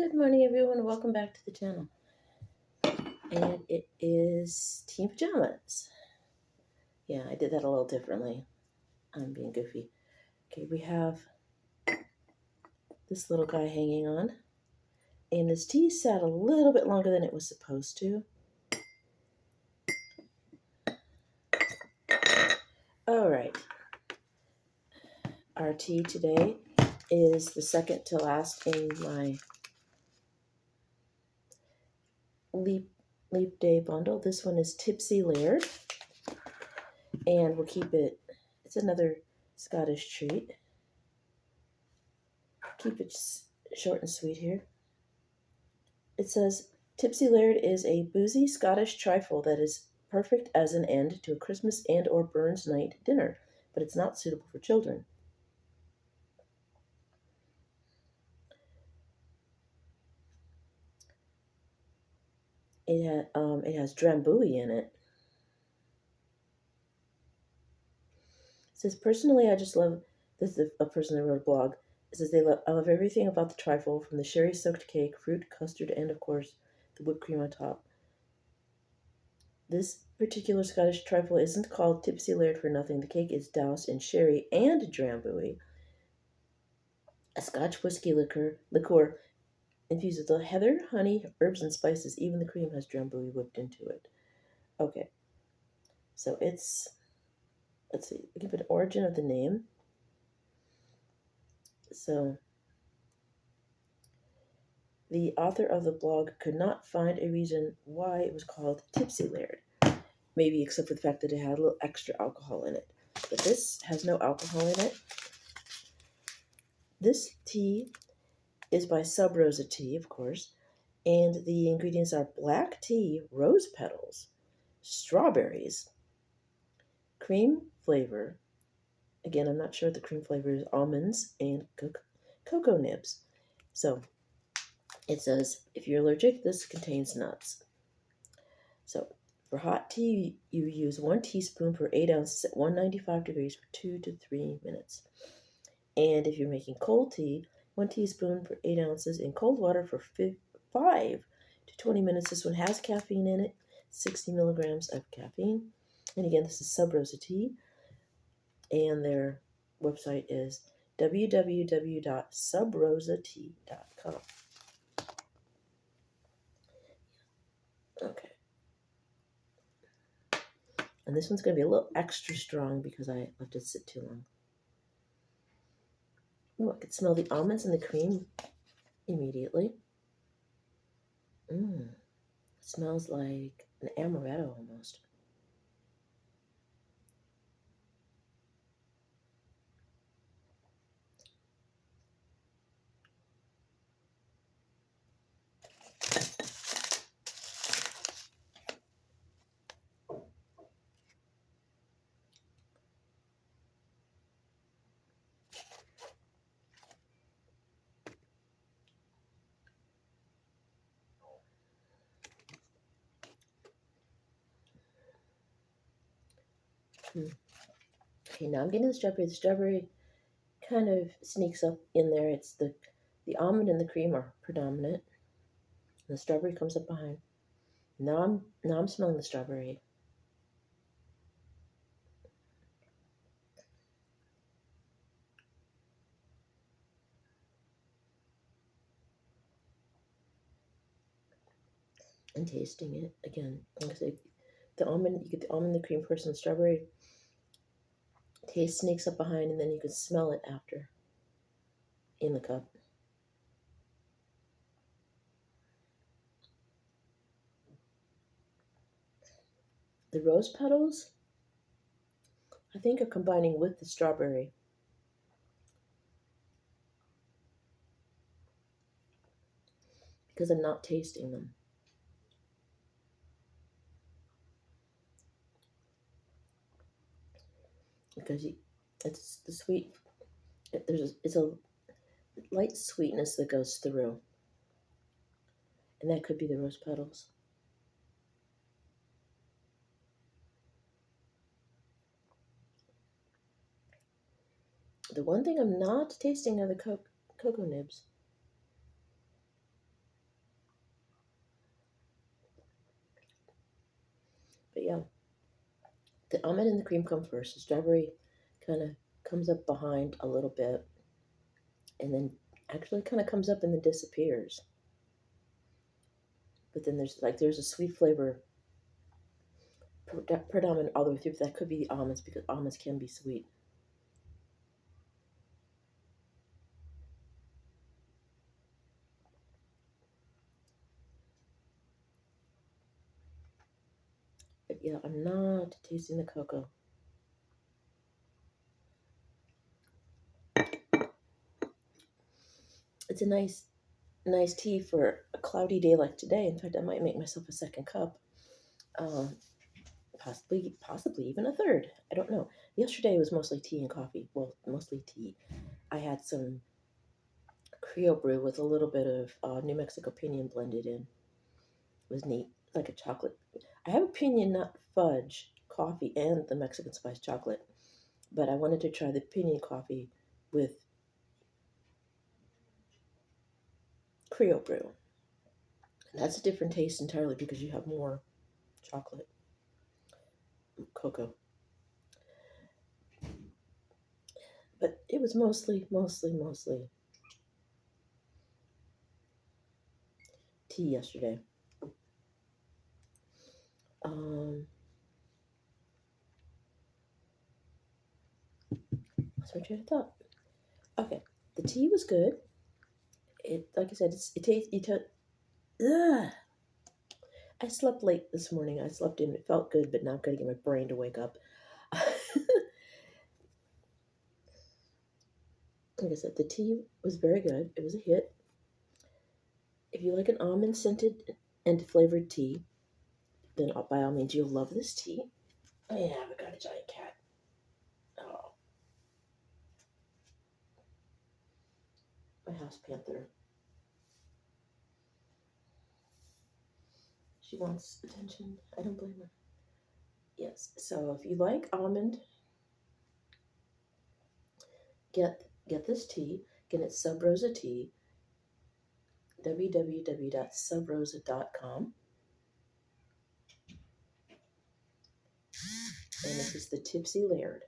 Good morning, everyone. Welcome back to the channel. And it is Team Pajamas. Yeah, I did that a little differently. I'm being goofy. Okay, we have this little guy hanging on. And this tea sat a little bit longer than it was supposed to. All right. Our tea today is the second to last in my Leap Day bundle. This one is Tipsy Laird. And we'll keep it, it's another Scottish treat. Keep it short and sweet here. It says, Tipsy Laird is a boozy Scottish trifle that is perfect as an end to a Christmas and or Burns night dinner, but it's not suitable for children. It has drambuie in it. It says, personally, I just love, this is a person that wrote a blog. It says, I love everything about the trifle, from the sherry-soaked cake, fruit, custard, and, of course, the whipped cream on top. This particular Scottish trifle isn't called Tipsy Laird for nothing. The cake is doused in sherry and drambuie, a Scotch whiskey liqueur infused with heather, honey, herbs, and spices. Even the cream has drambuie whipped into it. Okay, so let's see, give an origin of the name. So the author of the blog could not find a reason why it was called Tipsy Laird, maybe except for the fact that it had a little extra alcohol in it. But this has no alcohol in it. This tea is by Rosa Tea, of course, and the ingredients are black tea, rose petals, strawberries, cream flavor. Again, I'm not sure what the cream flavor is, almonds, and cocoa nibs. So it says, if you're allergic, this contains nuts. So for hot tea, you use 1 teaspoon per 8 ounces at 195 degrees for 2 to 3 minutes. And if you're making cold tea, 1 teaspoon per 8 ounces in cold water for 5 to 20 minutes. This one has caffeine in it, 60 milligrams of caffeine. And again, this is Rosa Tea, and their website is www.subrosat.com. Okay. And this one's going to be a little extra strong because I left it sit too long. Ooh, I can smell the almonds and the cream immediately. It smells like an amaretto almost. Okay, now I'm getting the strawberry. The strawberry kind of sneaks up in there. It's the almond and the cream are predominant. And the strawberry comes up behind. Now I'm smelling the strawberry. And tasting it again. Like I say, the almond, you get the almond, the cream first, and the strawberry taste sneaks up behind, and then you can smell it after in the cup. The rose petals, I think, are combining with the strawberry. Because I'm not tasting them. Because it's the sweet, it's a light sweetness that goes through. And that could be the rose petals. The one thing I'm not tasting are the cocoa nibs. But yeah, the almond and the cream come first. The strawberry kind of comes up behind a little bit, and then actually kind of comes up and then disappears. But then there's a sweet flavor predominant all the way through. But that could be the almonds because almonds can be sweet. But yeah, I'm not tasting the cocoa. It's a nice tea for a cloudy day like today. In fact, I might make myself a second cup. Um, possibly even a third. I don't know. Yesterday was mostly tea and coffee. Well, mostly tea. I had some Creole brew with a little bit of New Mexico pinion blended in. It was neat, like a chocolate. I have a pinion nut fudge coffee and the Mexican spice chocolate, but I wanted to try the pinion coffee with Creole brew. And that's a different taste entirely because you have more chocolate, cocoa. But it was mostly tea yesterday. Um, That's my train of thought. Okay, the tea was good. It, like I said, it tastes. Ugh. I slept late this morning. I slept in. It felt good, but now I've got to get my brain to wake up. Like I said, the tea was very good. It was a hit. If you like an almond scented and flavored tea, then by all means you'll love this tea. Oh yeah, we got a giant cat. Oh, my house panther. She wants attention. I don't blame her. Yes. So if you like almond, get this tea. Again, it's Sub Rosa Tea. www.subrosa.com. And this is the Tipsy Laird.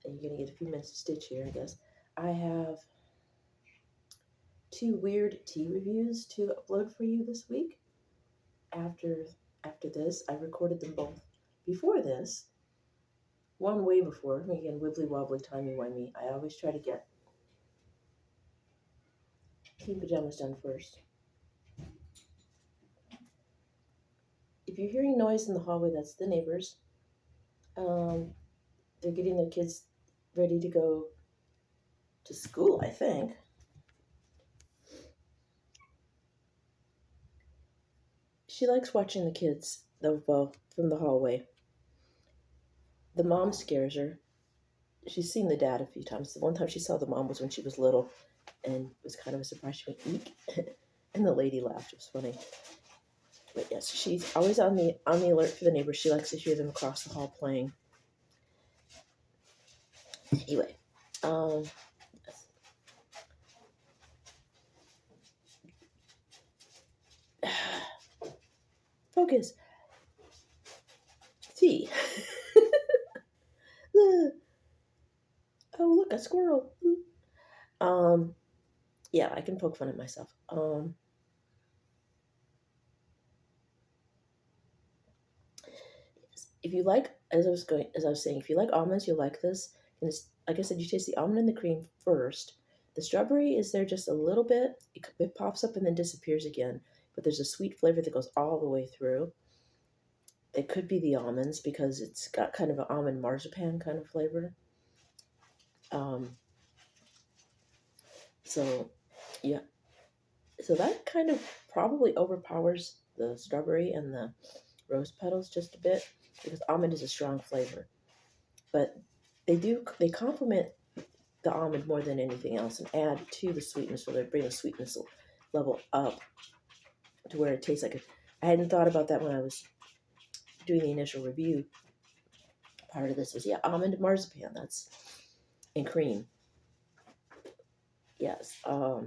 And you're going to get a few minutes to stitch here, I guess. I have 2 weird tea reviews to upload for you this week. After this, I recorded them both before this. One way before. Again, wibbly wobbly, timey wimey. I always try to get Team Pajamas done first. If you're hearing noise in the hallway, that's the neighbors. They're getting their kids ready to go to school, I think. She likes watching the kids, though, from the hallway. The mom scares her. She's seen the dad a few times. The one time she saw the mom was when she was little, and it was kind of a surprise. She went, eek, and the lady laughed. It was funny. But yes, she's always on the alert for the neighbors. She likes to hear them across the hall playing. Anyway, focus. Tea. Oh, look, a squirrel. Yeah, I can poke fun at myself. If you like, as I was saying, if you like almonds, you'll like this. And it's, like I said, you taste the almond and the cream first. The strawberry is there just a little bit. It pops up and then disappears again. But there's a sweet flavor that goes all the way through. It could be the almonds because it's got kind of an almond marzipan kind of flavor. So, yeah. So that kind of probably overpowers the strawberry and the rose petals just a bit because almond is a strong flavor. But they complement the almond more than anything else and add to the sweetness, so they bring the sweetness level up to where it tastes like it. I hadn't thought about that when I was doing the initial review. Part of this was almond marzipan. That's and cream. Yes. Yeah.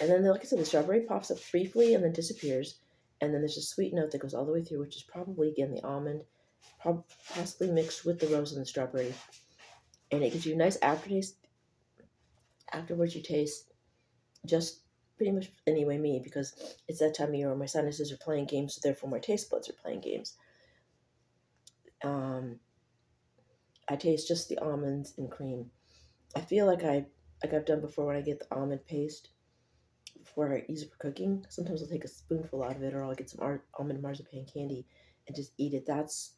And then, like I said, the strawberry pops up briefly and then disappears, And then there's a sweet note that goes all the way through, which is probably, again, the almond, possibly mixed with the rose and the strawberry. And it gives you a nice aftertaste. Afterwards, you taste just pretty much anyway me, because it's that time of year where my sinuses are playing games, so therefore my taste buds are playing games. I taste just the almonds and cream. I feel like I've done before when I get the almond paste before I use it for cooking. Sometimes I'll take a spoonful out of it, or I'll get some almond marzipan candy and just eat it. That's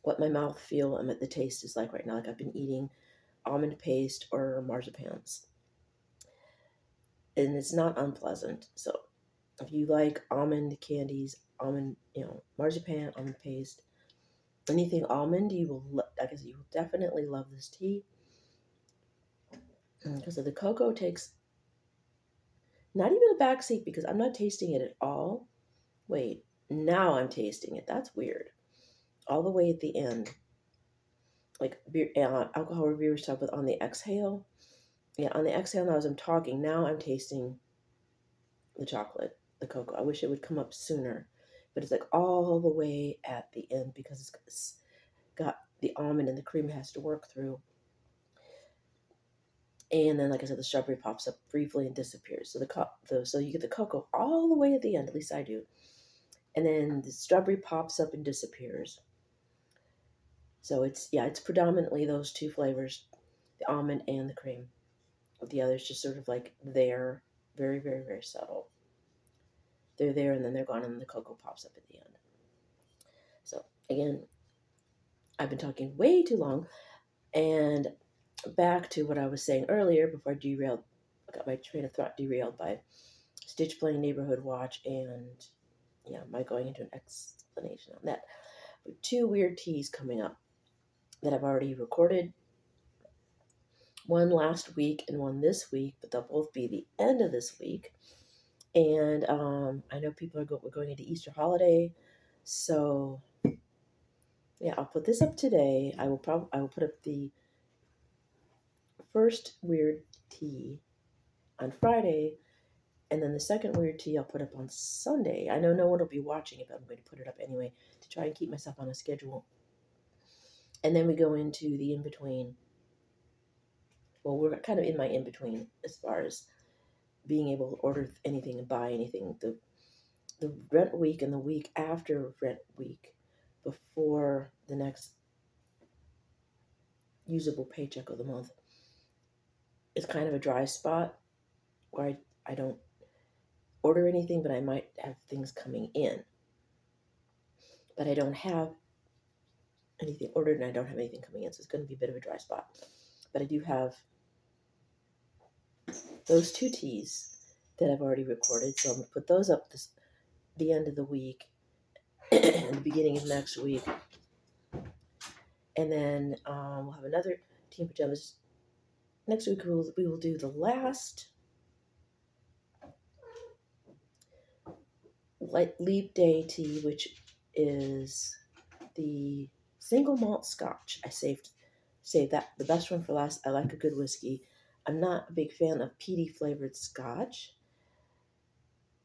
what my mouth feel and what the taste is like right now. Like I've been eating almond paste or marzipans, and it's not unpleasant. So if you like almond candies, almond, marzipan, almond paste, anything almond, you will, like I said, you will definitely love this tea. Because the cocoa takes not even a backseat, because I'm not tasting it at all. Wait, now I'm tasting it. That's weird. All the way at the end, like beer, alcohol reviewers talk about on the exhale. Yeah, on the exhale now as I'm talking, now I'm tasting the chocolate, the cocoa. I wish it would come up sooner, but it's like all the way at the end because it's got the almond and the cream it has to work through. And then, like I said, the strawberry pops up briefly and disappears. So you get the cocoa all the way at the end. At least I do. And then the strawberry pops up and disappears. So it's predominantly those two flavors, the almond and the cream. The others just sort of like they're very, very, very subtle. They're there and then they're gone, and then the cocoa pops up at the end. So again, I've been talking way too long, and back to what I was saying earlier before I got my train of thought derailed by Stitch playing Neighborhood Watch and my going into an explanation on that. But two weird teas coming up that I've already recorded. One last week and one this week, but they'll both be the end of this week. And I know people we're going into Easter holiday, so yeah, I'll put this up today. I will put up the first weird tea on Friday, and then the second weird tea I'll put up on Sunday. I know no one will be watching it, but I'm going to put it up anyway to try and keep myself on a schedule. And then we go into the in-between. Well, we're kind of in my in-between as far as being able to order anything and buy anything. The rent week and the week after rent week, before the next usable paycheck of the month, is kind of a dry spot where I don't order anything, but I might have things coming in. But I don't have anything ordered and I don't have anything coming in, so it's going to be a bit of a dry spot. But I do have those two teas that I've already recorded, so I'm going to put those up the end of the week and the beginning of next week. And then we'll have another tea and pajamas. Next week we will do the last leap day tea, which is the single malt scotch. I saved that, the best one for last. I like a good whiskey. I'm not a big fan of peaty flavored scotch.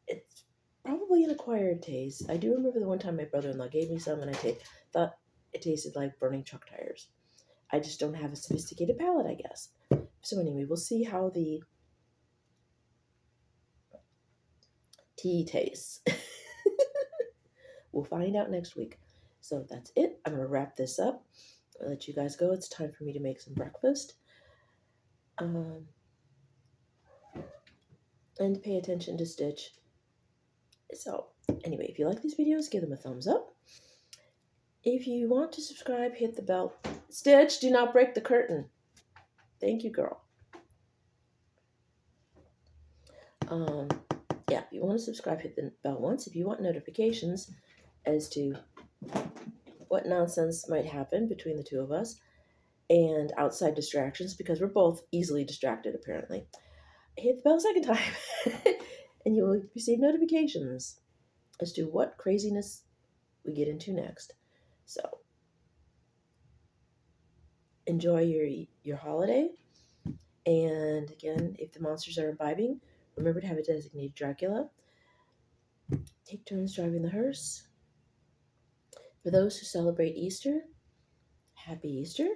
It's probably an acquired taste. I do remember the one time my brother-in-law gave me some and I thought it tasted like burning truck tires. I just don't have a sophisticated palate, I guess. So anyway, we'll see how the tea tastes. We'll find out next week. So that's it. I'm going to wrap this up. I'll let you guys go. It's time for me to make some breakfast. And pay attention to Stitch. So anyway, if you like these videos, give them a thumbs up. If you want to subscribe, hit the bell. Stitch, do not break the curtain. Thank you, girl. If you want to subscribe, hit the bell once. If you want notifications as to what nonsense might happen between the two of us and outside distractions, because we're both easily distracted apparently, hit the bell a second time and you will receive notifications as to what craziness we get into next. So enjoy your holiday, and again, if the monsters are imbibing, remember to have a designated Dracula. take turns driving the hearse. For those who celebrate Easter, happy Easter.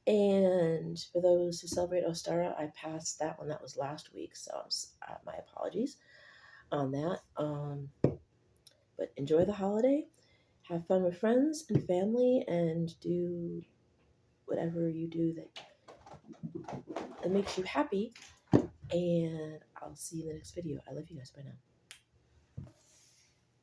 And for those who celebrate Ostara, I passed that one. That was last week, so my apologies on that. But enjoy the holiday. Have fun with friends and family, and do whatever you do that makes you happy. And I'll see you in the next video. I love you guys. Bye now.